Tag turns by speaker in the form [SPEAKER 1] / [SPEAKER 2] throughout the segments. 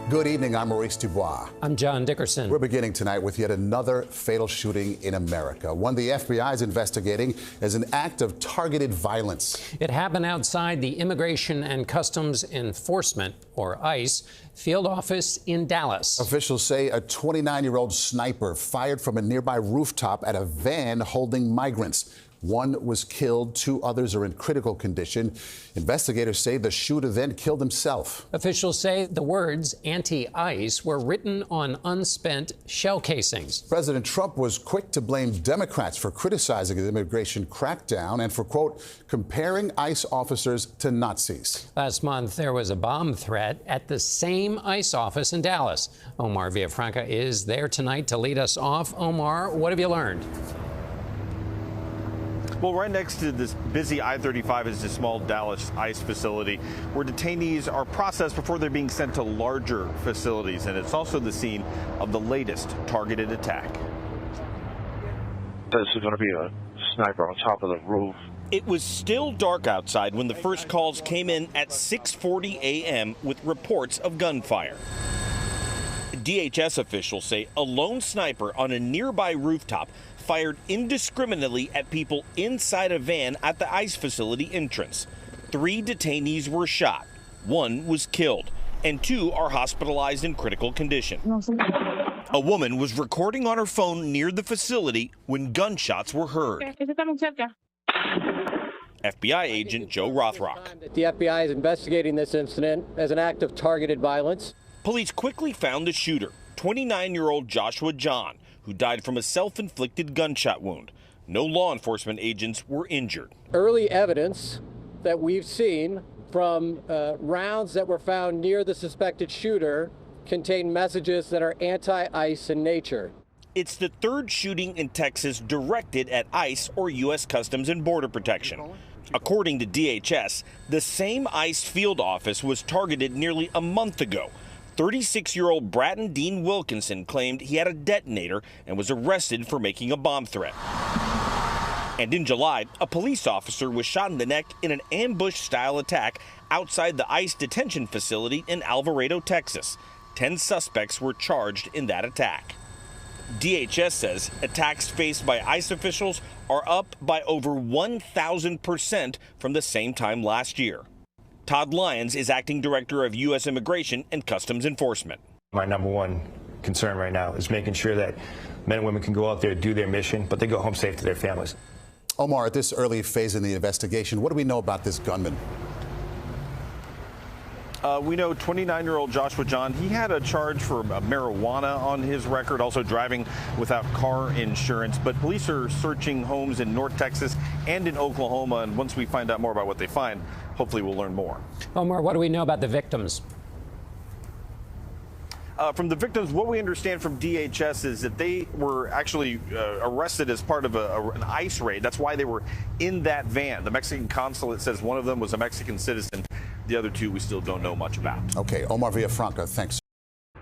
[SPEAKER 1] Good evening, I'm Maurice Dubois.
[SPEAKER 2] I'm John Dickerson.
[SPEAKER 1] We're beginning tonight with yet another fatal shooting in America, one the FBI is investigating as an act of targeted violence.
[SPEAKER 2] It happened outside the Immigration and Customs Enforcement, or ICE, field office in Dallas.
[SPEAKER 1] Officials say a 29-year-old sniper fired from a nearby rooftop at a van holding migrants. One was killed, 2 others are in critical condition. Investigators say the shooter then killed himself.
[SPEAKER 2] Officials say the words anti-ICE were written on unspent shell casings.
[SPEAKER 1] President Trump was quick to blame Democrats for criticizing the immigration crackdown and for, quote, comparing ICE officers to Nazis.
[SPEAKER 2] Last month, there was a bomb threat at the same ICE office in Dallas. Omar Villafranca is there tonight to lead us off. Omar, what have you learned?
[SPEAKER 3] Well, right next to this busy I-35 is a small Dallas ICE facility where detainees are processed before they're being sent to larger facilities. And it's also the scene of the latest targeted attack.
[SPEAKER 4] This is going to be a sniper on top of the roof.
[SPEAKER 3] It was still dark outside when the first calls came in at 6:40 a.m. with reports of gunfire. DHS officials say a lone sniper on a nearby rooftop fired indiscriminately at people inside a van at the ICE facility entrance. 3 detainees were shot. 1 was killed, and 2 are hospitalized in critical condition. A woman was recording on her phone near the facility when gunshots were heard. FBI agent Joe Rothrock.
[SPEAKER 5] The FBI is investigating this incident as an act of targeted violence.
[SPEAKER 3] Police quickly found the shooter, 29-year-old Joshua John, who died from a self-inflicted gunshot wound. No law enforcement agents were injured.
[SPEAKER 5] Early evidence that we've seen from rounds that were found near the suspected shooter contain messages that are anti-ICE in nature.
[SPEAKER 3] It's the 3rd shooting in Texas directed at ICE or U.S. Customs and Border Protection. According to DHS, the same ICE field office was targeted nearly a month ago. 36-year-old Bratton Dean Wilkinson claimed he had a detonator and was arrested for making a bomb threat. And in July, a police officer was shot in the neck in an ambush-style attack outside the ICE detention facility in Alvarado, Texas. 10 suspects were charged in that attack. DHS says attacks faced by ICE officials are up by over 1,000% from the same time last year. Todd Lyons is acting director of U.S. Immigration and Customs Enforcement.
[SPEAKER 6] My number one concern right now is making sure that men and women can go out there, do their mission, but they go home safe to their families.
[SPEAKER 1] Omar, at this early phase in the investigation, what do we know about this gunman?
[SPEAKER 3] We know 29-year-old Joshua John, he had a charge for marijuana on his record, also driving without car insurance. But police are searching homes in North Texas and in Oklahoma. And once we find out more about what they find, hopefully we'll learn more.
[SPEAKER 2] Omar, what do we know about the victims?
[SPEAKER 3] From the victims, what we understand from DHS is that they were actually arrested as part of an ICE raid. That's why they were in that van. The Mexican consulate says one of them was a Mexican citizen. The other 2 we still don't know much about.
[SPEAKER 1] Okay, Omar Villafranca, thanks.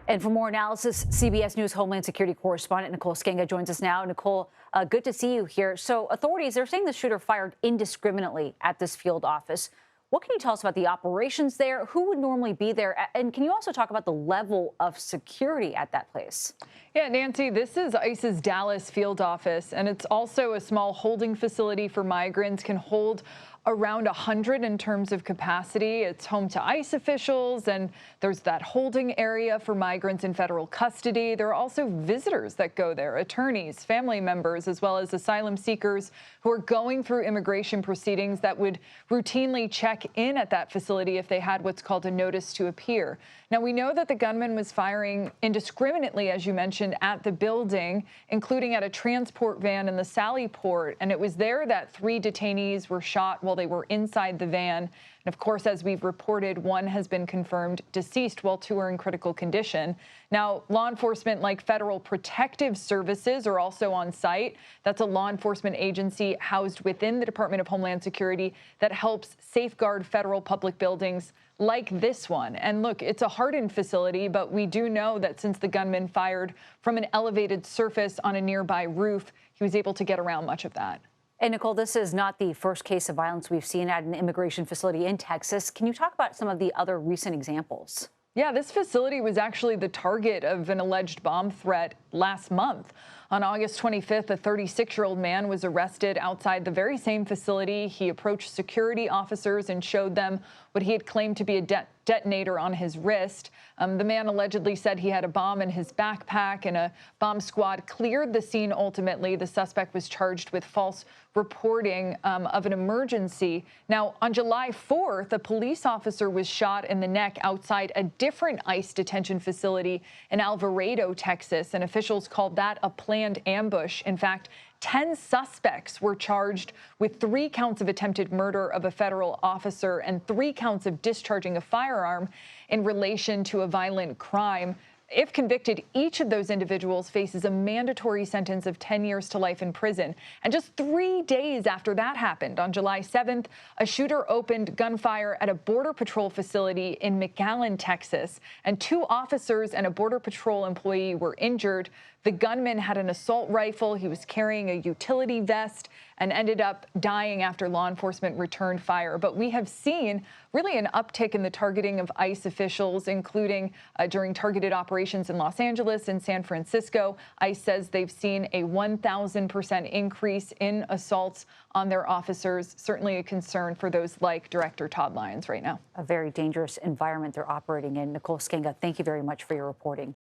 [SPEAKER 7] And for more analysis, CBS News Homeland Security correspondent Nicole Skenga joins us now. Nicole, good to see you here. So authorities, they're saying the shooter fired indiscriminately at this field office. What can you tell us about the operations there? Who would normally be there? And can you also talk about the level of security at that place?
[SPEAKER 8] Yeah, Nancy, this is ICE's Dallas field office, and it's also a small holding facility for migrants, can hold around 100 in terms of capacity. It's home to ICE officials, and there's that holding area for migrants in federal custody. There are also visitors that go there, attorneys, family members, as well as asylum seekers who are going through immigration proceedings that would routinely check in at that facility if they had what's called a notice to appear. Now, we know that the gunman was firing indiscriminately, as you mentioned, at the building, including at a transport van in the Sally Port. And it was there that 3 detainees were shot while they were inside the van. And of course, as we've reported, 1 has been confirmed deceased while 2 are in critical condition. Now, law enforcement like Federal Protective Services are also on site. That's a law enforcement agency housed within the Department of Homeland Security that helps safeguard federal public buildings like this one. And look, it's a hardened facility, but we do know that since the gunman fired from an elevated surface on a nearby roof, he was able to get around much of that.
[SPEAKER 7] And Nicole, this is not the first case of violence we've seen at an immigration facility in Texas. Can you talk about some of the other recent examples?
[SPEAKER 8] Yeah, this facility was actually the target of an alleged bomb threat last month. On August 25th, a 36-year-old man was arrested outside the very same facility. He approached security officers and showed them what he had claimed to be a detonator on his wrist. The man allegedly said he had a bomb in his backpack, and a bomb squad cleared the scene ultimately. The suspect was charged with false reporting of an emergency. Now, on July 4th, a police officer was shot in the neck outside a different ICE detention facility in Alvarado, Texas, and officials called that a planned ambush. In fact, 10 suspects were charged with 3 counts of attempted murder of a federal officer and 3 counts of discharging a firearm in relation to a violent crime. If convicted, each of those individuals faces a mandatory sentence of 10 years to life in prison. And just 3 days after that happened, on July 7th, a shooter opened gunfire at a Border Patrol facility in McAllen, Texas, and 2 officers and a Border Patrol employee were injured. The gunman had an assault rifle. He was carrying a utility vest and ended up dying after law enforcement returned fire. But we have seen really an uptick in the targeting of ICE officials, including during targeted operations in Los Angeles and San Francisco. ICE says they've seen a 1,000% increase in assaults on their officers. Certainly a concern for those like Director Todd Lyons right now.
[SPEAKER 7] A very dangerous environment they're operating in. Nicole Skenga, thank you very much for your reporting.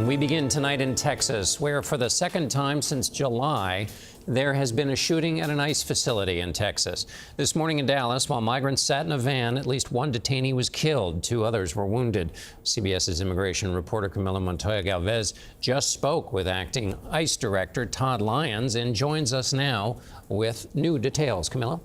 [SPEAKER 2] We begin tonight in Texas, where for the second time since July, there has been a shooting at an ICE facility in Texas. This morning in Dallas, while migrants sat in a van, at least 1 detainee was killed. 2 others were wounded. CBS's immigration reporter Camilo Montoya-Galvez just spoke with acting ICE Director Todd Lyons and joins us now with new details. Camilo?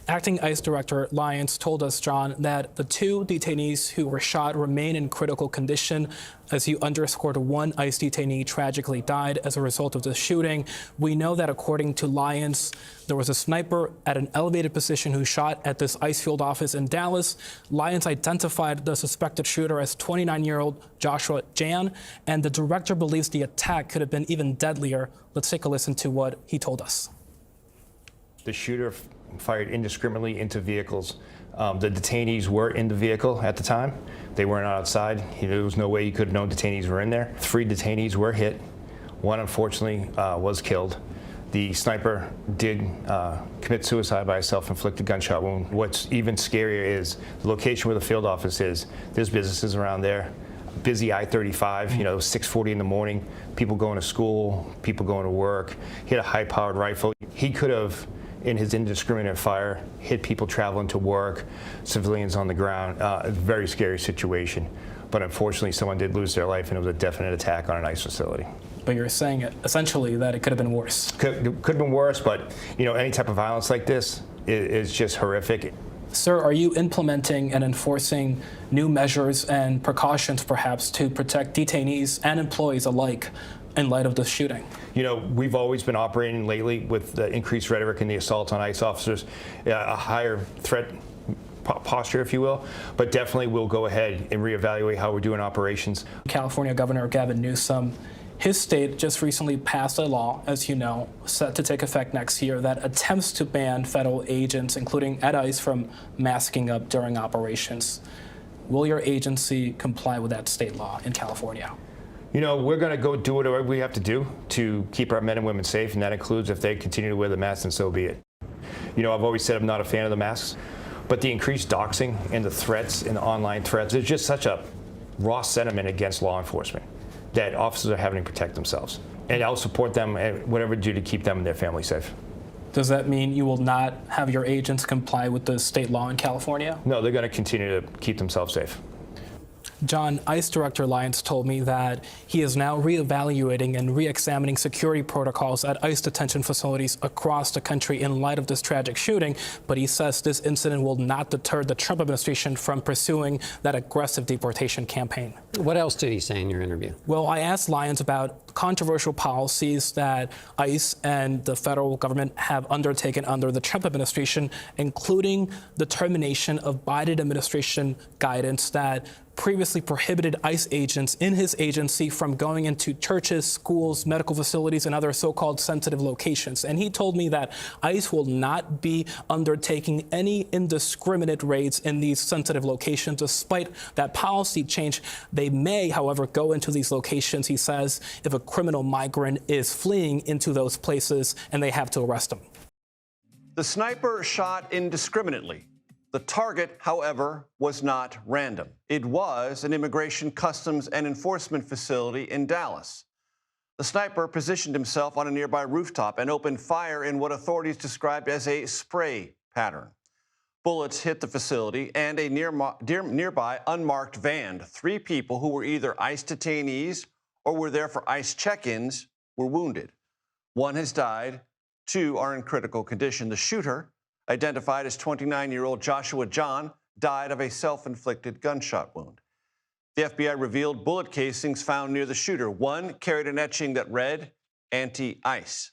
[SPEAKER 9] Acting ICE Director Lyons told us, John, that the 2 detainees who were shot remain in critical condition. As you underscored, 1 ICE detainee tragically died as a result of the shooting. We know that according to Lyons, there was a sniper at an elevated position who shot at this ICE field office in Dallas. Lyons identified the suspected shooter as 29-year-old Joshua Jan, and the director believes the attack could have been even deadlier. Let's take a listen to what he told us.
[SPEAKER 6] The shooter fired indiscriminately into vehicles. The detainees were in the vehicle at the time. They weren't outside. There was no way you could have known detainees were in there. 3 detainees were hit. 1, unfortunately, was killed. The sniper did commit suicide by a self-inflicted gunshot wound. What's even scarier is the location where the field office is. There's businesses around there. Busy I-35, 6:40 in the morning, people going to school, people going to work. He had a high-powered rifle. He could have, in his indiscriminate fire, hit people traveling to work, civilians on the ground. A very scary situation. But unfortunately, someone did lose their life, and it was a definite attack on an ICE facility.
[SPEAKER 9] But you're saying essentially that it could have been worse.
[SPEAKER 6] Could have been worse, but any type of violence like this is just horrific.
[SPEAKER 9] Sir, are you implementing and enforcing new measures and precautions, perhaps, to protect detainees and employees alike in light of this shooting?
[SPEAKER 6] We've always been operating lately with the increased rhetoric and the assault on ICE officers, a higher threat posture, if you will, but definitely we'll go ahead and reevaluate how we're doing operations. California
[SPEAKER 9] Governor Gavin Newsom, his state just recently passed a law, as you know, set to take effect next year, that attempts to ban federal agents, including at ICE, from masking up during operations. Will your agency comply with that state law in California?
[SPEAKER 6] We're going to go do whatever we have to do to keep our men and women safe, and that includes if they continue to wear the masks, and so be it. I've always said I'm not a fan of the masks, but the increased doxing and the threats and the online threats, there's just such a raw sentiment against law enforcement that officers are having to protect themselves. And I'll support them and whatever to do to keep them and their family safe.
[SPEAKER 9] Does that mean you will not have your agents comply with the state law in California?
[SPEAKER 6] No, they're going to continue to keep themselves safe.
[SPEAKER 9] John, ICE Director Lyons told me that he is now reevaluating and re-examining security protocols at ICE detention facilities across the country in light of this tragic shooting, but he says this incident will not deter the Trump administration from pursuing that aggressive deportation campaign.
[SPEAKER 2] What else did he say in your interview?
[SPEAKER 9] Well, I asked Lyons about controversial policies that ICE and the federal government have undertaken under the Trump administration, including the termination of Biden administration guidance that previously prohibited ICE agents in his agency from going into churches, schools, medical facilities, and other so-called sensitive locations. And he told me that ICE will not be undertaking any indiscriminate raids in these sensitive locations. Despite that policy change, they may, however, go into these locations, he says, if a criminal migrant is fleeing into those places and they have to arrest him.
[SPEAKER 10] The sniper shot indiscriminately. The target, however, was not random. It was an immigration, customs, and enforcement facility in Dallas. The sniper positioned himself on a nearby rooftop and opened fire in what authorities described as a spray pattern. Bullets hit the facility and a nearby unmarked van. 3 people who were either ICE detainees or were there for ICE check-ins were wounded. 1 has died. 2 are in critical condition. The shooter, identified as 29-year-old Joshua John, died of a self-inflicted gunshot wound. The FBI revealed bullet casings found near the shooter. 1 carried an etching that read, "Anti-ICE."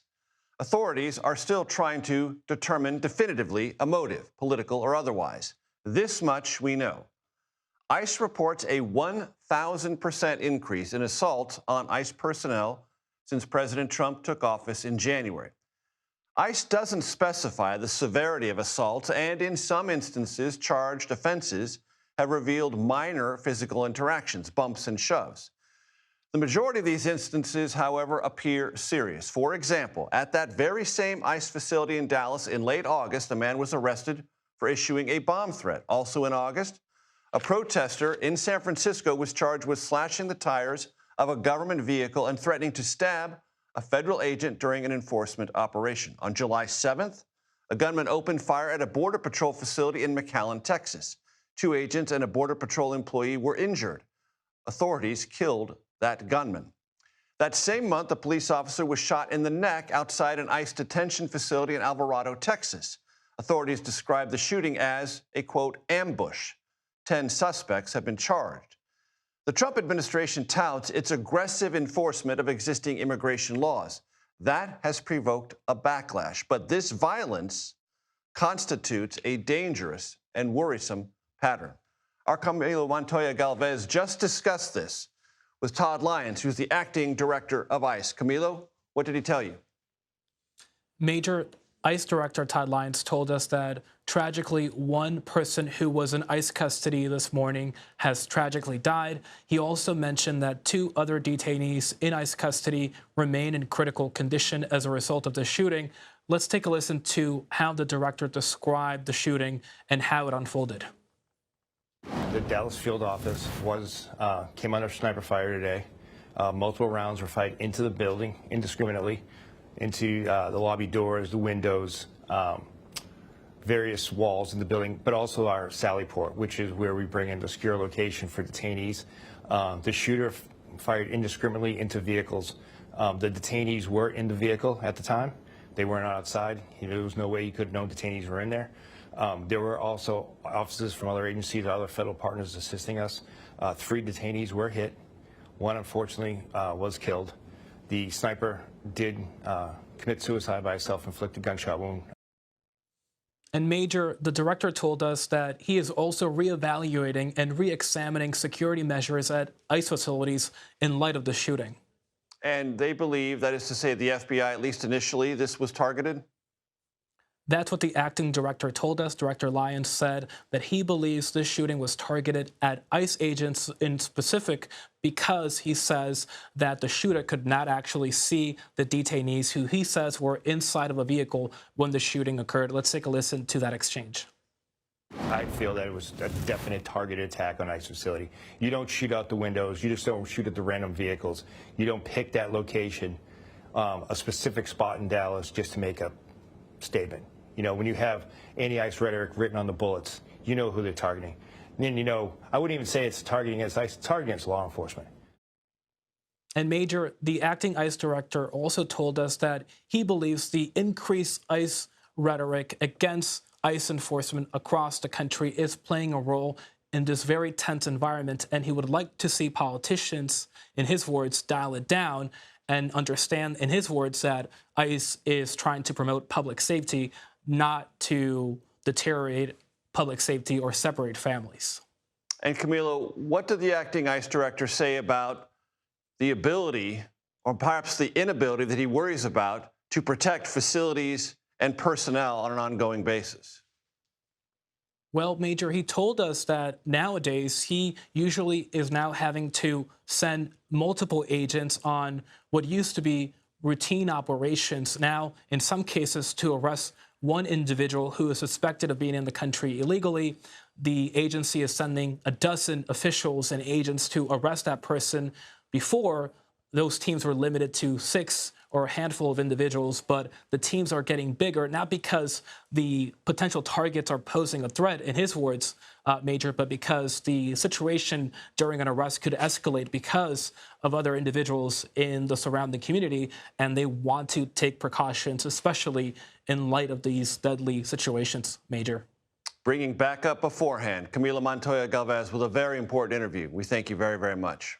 [SPEAKER 10] Authorities are still trying to determine definitively a motive, political or otherwise. This much we know. ICE reports a 1,000% increase in assaults on ICE personnel since President Trump took office in January. ICE doesn't specify the severity of assaults, and in some instances, charged offenses have revealed minor physical interactions, bumps and shoves. The majority of these instances, however, appear serious. For example, at that very same ICE facility in Dallas in late August, a man was arrested for issuing a bomb threat. Also in August, a protester in San Francisco was charged with slashing the tires of a government vehicle and threatening to stab a federal agent during an enforcement operation. On July 7th, a gunman opened fire at a Border Patrol facility in McAllen, Texas. 2 agents and a Border Patrol employee were injured. Authorities killed that gunman. That same month, a police officer was shot in the neck outside an ICE detention facility in Alvarado, Texas. Authorities described the shooting as a, quote, ambush. 10 suspects have been charged. The Trump administration touts its aggressive enforcement of existing immigration laws. That has provoked a backlash. But this violence constitutes a dangerous and worrisome pattern. Our Camilo Montoya-Galvez just discussed this with Todd Lyons, who's the acting director of ICE. Camilo, what did he tell you?
[SPEAKER 9] Major ICE Director Todd Lyons told us that tragically 1 person who was in ICE custody this morning has tragically died. He also mentioned that 2 other detainees in ICE custody remain in critical condition as a result of the shooting. Let's take a listen to how the director described the shooting and how it unfolded.
[SPEAKER 6] The Dallas field office came under sniper fire today. Multiple rounds were fired into the building indiscriminately, into the lobby doors, the windows, various walls in the building, but also our Sally Port, which is where we bring in the secure location for detainees. The shooter fired indiscriminately into vehicles. The detainees were in the vehicle at the time. They weren't outside. There was no way you could have known detainees were in there. There were also officers from other agencies, other federal partners assisting us. 3 detainees were hit. 1, unfortunately, was killed. The sniper did commit suicide by a self-inflicted gunshot wound.
[SPEAKER 9] And Major, the director told us that he is also reevaluating and re-examining security measures at ICE facilities in light of the shooting.
[SPEAKER 10] And they believe, that is to say, the FBI, at least initially, this was targeted?
[SPEAKER 9] That's what the acting director told us. Director Lyons said that he believes this shooting was targeted at ICE agents in specific because he says that the shooter could not actually see the detainees who he says were inside of a vehicle when the shooting occurred. Let's take a listen to that exchange.
[SPEAKER 6] I feel that it was a definite targeted attack on ICE facility. You don't shoot out the windows. You just don't shoot at the random vehicles. You don't pick that location, a specific spot in Dallas, just to make a statement. When you have anti-ICE rhetoric written on the bullets, you know who they're targeting. And then, I wouldn't even say it's targeting against ICE, it's targeting against law enforcement.
[SPEAKER 9] And Major, the acting ICE director also told us that he believes the increased ICE rhetoric against ICE enforcement across the country is playing a role in this very tense environment, and he would like to see politicians, in his words, dial it down and understand, in his words, that ICE is trying to promote public safety, not to deteriorate public safety or separate families.
[SPEAKER 10] And Camilo, what did the acting ICE director say about the ability, or perhaps the inability that he worries about, to protect facilities and personnel on an ongoing basis?
[SPEAKER 9] Well, Major, he told us that nowadays he usually is now having to send multiple agents on what used to be routine operations, now in some cases to arrest one individual who is suspected of being in the country illegally. The agency is sending a dozen officials and agents to arrest that person. Before, those teams were limited to 6 or a handful of individuals, but the teams are getting bigger, not because the potential targets are posing a threat, in his words, Major, but because the situation during an arrest could escalate because of other individuals in the surrounding community, and they want to take precautions, especially in light of these deadly situations, Major.
[SPEAKER 10] Bringing back up beforehand, Camilo Montoya-Galvez with a very important interview. We thank you very, very much.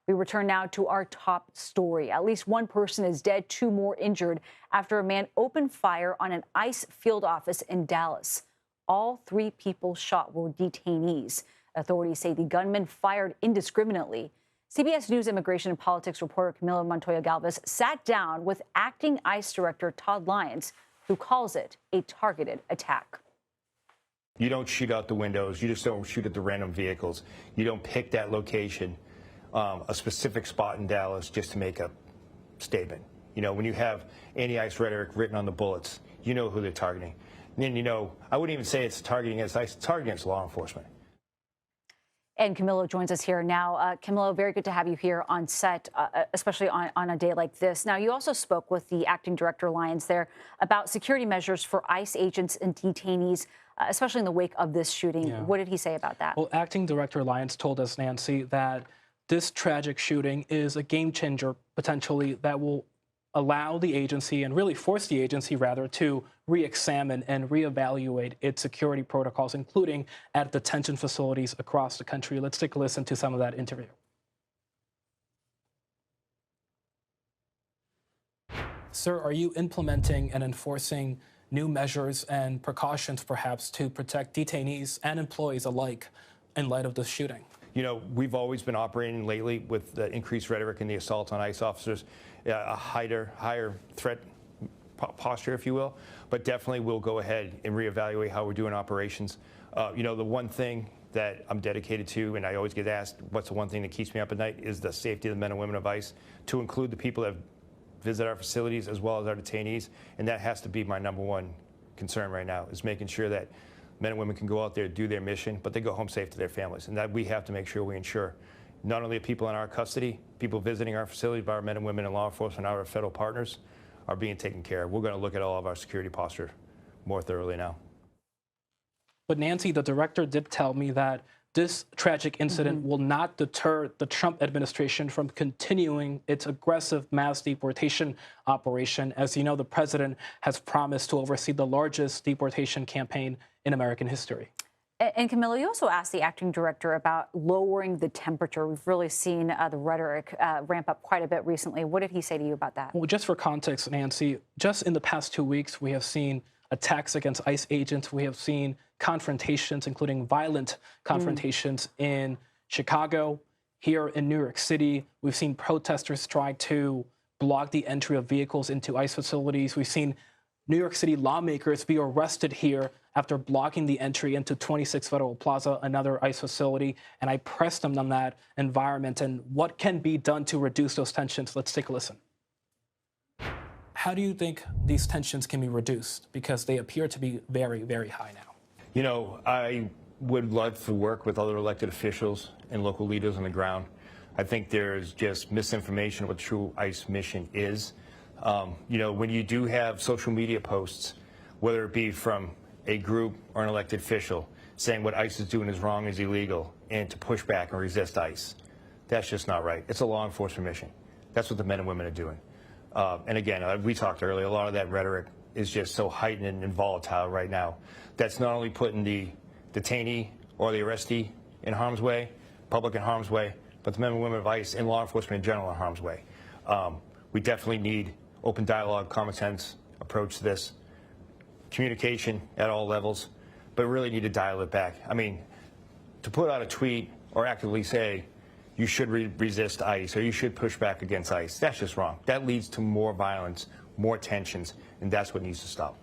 [SPEAKER 7] We return now to our top story. At least one person is dead, 2 more injured after a man opened fire on an ICE field office in Dallas. All 3 people shot were detainees. Authorities say the gunman fired indiscriminately. CBS News immigration and politics reporter Camilo Montoya-Galvez sat down with acting ICE director Todd Lyons, who calls it a targeted attack.
[SPEAKER 6] You don't shoot out the windows. You just don't shoot at the random vehicles. You don't pick that location, a specific spot in Dallas, just to make a statement. You know, when you have anti-ICE rhetoric written on the bullets, you know who they're targeting. And then, you know, I wouldn't even say it's targeting against ICE, it's targeting against law enforcement.
[SPEAKER 7] And Camilo joins us here now. Camilo, very good to have you here on set, especially on a day like this. Now, you also spoke with the acting director Lyons there about security measures for ICE agents and detainees, especially in the wake of this shooting. Yeah. What did he say about that?
[SPEAKER 9] Well, acting director Lyons told us, Nancy, that this tragic shooting is a game changer, potentially, that will allow the agency, and really force the agency, rather, to re-examine and reevaluate its security protocols, including at detention facilities across the country. Let's take a listen to some of that interview. Sir, are you implementing and enforcing new measures and precautions, perhaps, to protect detainees and employees alike in light of this shooting?
[SPEAKER 6] You know, we've always been operating lately with the increased rhetoric and the assault on ICE officers, a higher threat posture, if you will. But definitely we'll go ahead and reevaluate how we're doing operations. You know, the one thing that I'm dedicated to, and I always get asked, what's the one thing that keeps me up at night, is the safety of the men and women of ICE, to include the people that visit our facilities as well as our detainees. And that has to be my #1 concern right now, is making sure that men and women can go out there, do their mission, but they go home safe to their families. And that we have to make sure we ensure not only the people in our custody, people visiting our facilities, but our men and women in law enforcement, our federal partners, are being taken care of. We're going to look at all of our security posture more thoroughly now.
[SPEAKER 9] But Nancy, the director did tell me that this tragic incident will not deter the Trump administration from continuing its aggressive mass deportation operation. As you know, the president has promised to oversee the largest deportation campaign in American history.
[SPEAKER 7] And Camilo, you also asked the acting director about lowering the temperature. We've really seen the rhetoric ramp up quite a bit recently. What did he say to you about that?
[SPEAKER 9] Well, just for context, Nancy, just in the past 2 weeks, we have seen attacks against ICE agents. We have seen confrontations, including violent confrontations in Chicago, here in New York City. We've seen protesters try to block the entry of vehicles into ICE facilities. We've seen New York City lawmakers be arrested here after blocking the entry into 26 Federal Plaza, another ICE facility. And I pressed them on that environment and what can be done to reduce those tensions. Let's take a listen. How do you think these tensions can be reduced? Because they appear to be very, very high now.
[SPEAKER 6] You know, I would love to work with other elected officials and local leaders on the ground. I think there's just misinformation of what true ICE mission is. You know, when you do have social media posts, whether it be from a group or an elected official saying what ICE is doing is wrong, is illegal, and to push back and resist ICE, that's just not right. It's a law enforcement mission. That's what the men and women are doing. And again, we talked earlier, a lot of that rhetoric is just so heightened and volatile right now. That's not only putting the detainee or the arrestee in harm's way, public in harm's way, but the men and women of ICE and law enforcement in general in harm's way. We definitely need open dialogue, common sense approach to this, communication at all levels, but really need to dial it back. I mean, to put out a tweet or actively say you should resist ICE or you should push back against ICE, that's just wrong. That leads to more violence, more tensions, and that's what needs to stop.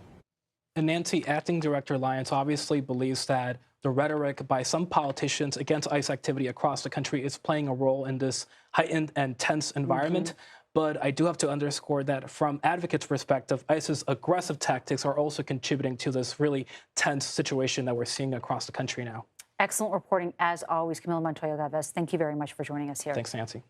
[SPEAKER 9] And Nancy, Acting Director Lyons obviously believes that the rhetoric by some politicians against ICE activity across the country is playing a role in this heightened and tense environment. But I do have to underscore that from advocates' perspective, ICE's aggressive tactics are also contributing to this really tense situation that we're seeing across the country now.
[SPEAKER 7] Excellent reporting, as always. Camilo Montoya-Galvez, thank you very much for joining us here.
[SPEAKER 9] Thanks, Nancy.